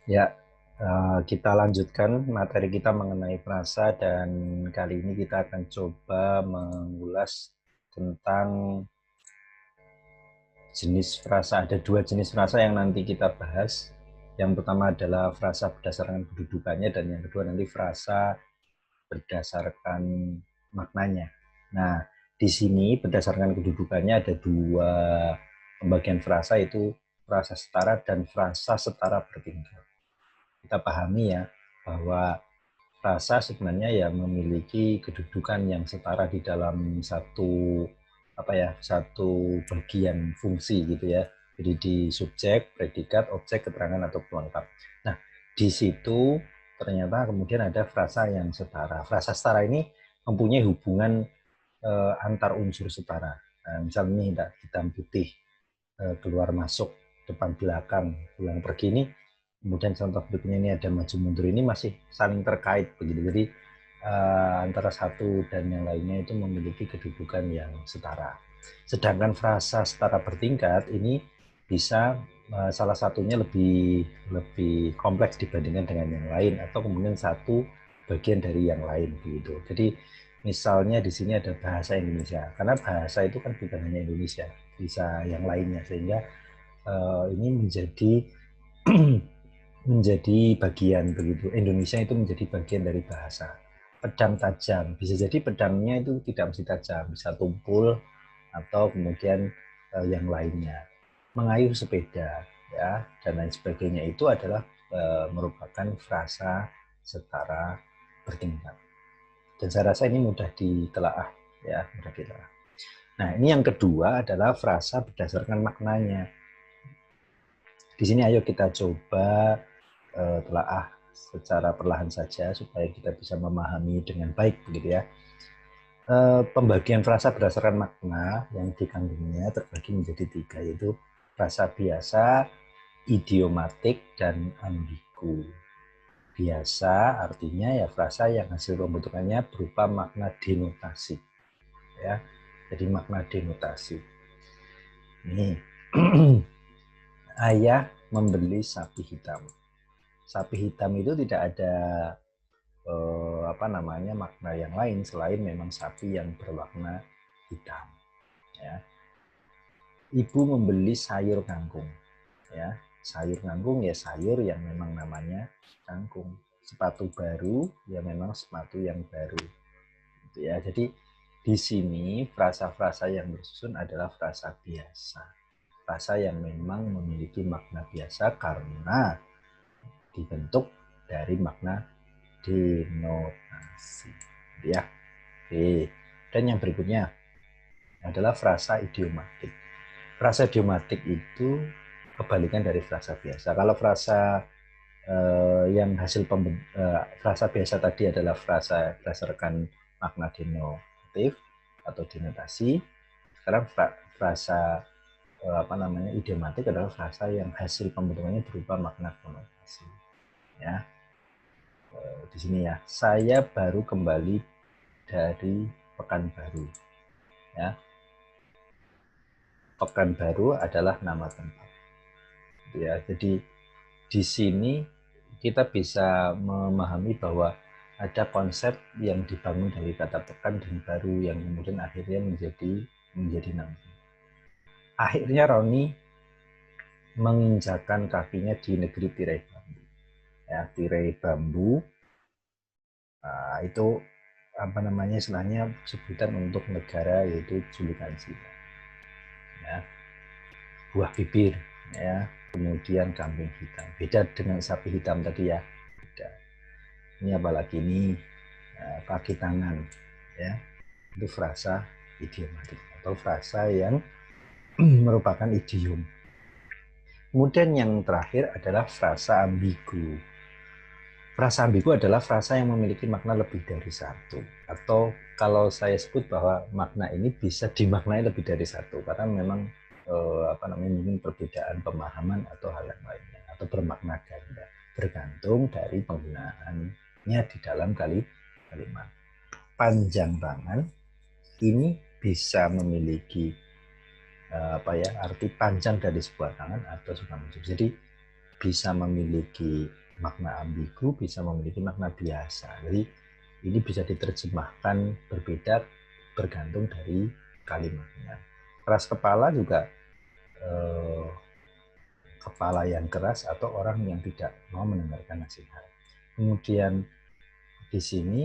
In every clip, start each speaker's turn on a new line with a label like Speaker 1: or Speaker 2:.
Speaker 1: Ya, kita lanjutkan materi kita mengenai frasa dan kali ini kita akan coba mengulas tentang jenis frasa. Ada dua jenis frasa yang nanti kita bahas. Yang pertama adalah frasa berdasarkan kedudukannya dan yang kedua nanti frasa berdasarkan maknanya. Nah, di sini berdasarkan kedudukannya ada dua pembagian frasa, yaitu frasa setara dan frasa setara bertingkat. Kita pahami ya bahwa frasa sebenarnya ya memiliki kedudukan yang setara di dalam satu bagian fungsi gitu ya. Jadi di subjek, predikat, objek, keterangan atau pelengkap. Nah, di situ ternyata kemudian ada frasa yang setara. Frasa setara ini mempunyai hubungan antar unsur setara. Nah, misalnya ini hitam putih, keluar masuk, depan belakang, pulang pergi, ini kemudian contoh berikutnya ini ada maju mundur, ini masih saling terkait begitu. Jadi antara satu dan yang lainnya itu memiliki kedudukan yang setara. Sedangkan frasa setara bertingkat ini bisa salah satunya lebih lebih kompleks dibandingkan dengan yang lain, atau kemudian satu bagian dari yang lain begitu. Jadi misalnya di sini ada bahasa Indonesia, karena bahasa itu kan bukan hanya Indonesia, bisa yang lainnya, sehingga ini menjadi menjadi bagian begitu. Indonesia itu menjadi bagian dari bahasa. Pedang tajam, bisa jadi pedangnya itu tidak mesti tajam, bisa tumpul atau kemudian yang lainnya. Mengayuh sepeda ya dan lain sebagainya itu adalah merupakan frasa setara bertingkat. Dan saya rasa ini mudah ditelaah ya, mudah ditelaah. Nah, ini yang kedua adalah frasa berdasarkan maknanya. Di sini ayo kita coba telaah secara perlahan saja supaya kita bisa memahami dengan baik begitu ya. Pembagian frasa berdasarkan makna yang dikandungnya terbagi menjadi tiga, yaitu frasa biasa, idiomatik, dan ambigu. Biasa artinya ya frasa yang hasil pembentukannya berupa makna denotasi ya. Jadi makna denotasi. Nih, ayah membeli sapi hitam. Sapi hitam itu tidak ada makna yang lain selain memang sapi yang berwarna hitam ya. Ibu membeli sayur kangkung ya. Sayur kangkung ya sayur yang memang namanya kangkung. Sepatu baru ya memang sepatu yang baru gitu ya. Jadi di sini frasa-frasa yang bersusun adalah frasa biasa, frasa yang memang memiliki makna biasa karena dibentuk dari makna denotasi ya. Oke. Dan yang berikutnya adalah frasa idiomatik. Frasa idiomatik itu kebalikan dari frasa biasa. Kalau frasa yang hasil frasa biasa tadi adalah frasa berdasarkan makna denotatif atau denotasi. Sekarang frasa idiomatik adalah frasa yang hasil pembentukannya berupa makna konotasi ya. Di sini ya, saya baru kembali dari Pekanbaru ya. Pekanbaru adalah nama tempat ya. Jadi di sini kita bisa memahami bahwa ada konsep yang dibangun dari kata pekan dan baru yang kemudian akhirnya menjadi nama. Akhirnya Roni menginjakan kakinya di negeri tirai bambu ya. Tirai bambu itu istilahnya sebutan untuk negara, yaitu julukan Cina ya. Buah bibir ya, kemudian kambing hitam, beda dengan sapi hitam tadi ya, beda. Ini apalagi ini kaki tangan ya, itu frasa idiomatik atau frasa yang merupakan idiom. Kemudian yang terakhir adalah frasa ambigu. Frasa ambigu adalah frasa yang memiliki makna lebih dari satu, atau kalau saya sebut bahwa makna ini bisa dimaknai lebih dari satu karena memang mungkin perbedaan pemahaman atau hal yang lainnya, atau bermakna ganda, bergantung dari penggunaannya di dalam kalimat. Panjang tangan ini bisa memiliki arti panjang dari sebuah tangan atau suka menunjuk. Jadi bisa memiliki makna ambigu, bisa memiliki makna biasa. Jadi ini bisa diterjemahkan berbeda bergantung dari kalimatnya. Keras kepala juga kepala yang keras atau orang yang tidak mau mendengarkan nasihat. Kemudian di sini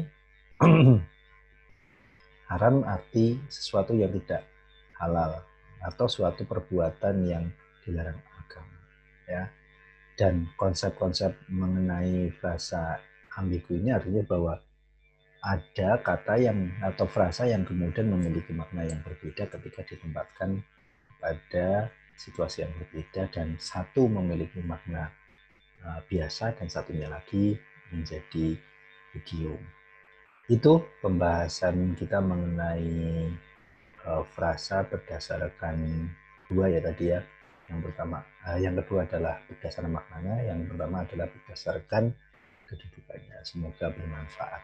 Speaker 1: haram arti sesuatu yang tidak halal atau suatu perbuatan yang dilarang agama, ya. Dan konsep-konsep mengenai frasa ambigu ini artinya bahwa ada kata yang atau frasa yang kemudian memiliki makna yang berbeda ketika ditempatkan pada situasi yang berbeda, dan satu memiliki makna biasa dan satunya lagi menjadi idiom. Itu pembahasan kita mengenai frasa berdasarkan dua ya tadi ya. Yang pertama, yang kedua adalah berdasarkan maknanya, yang pertama adalah berdasarkan kedudukannya. Semoga bermanfaat.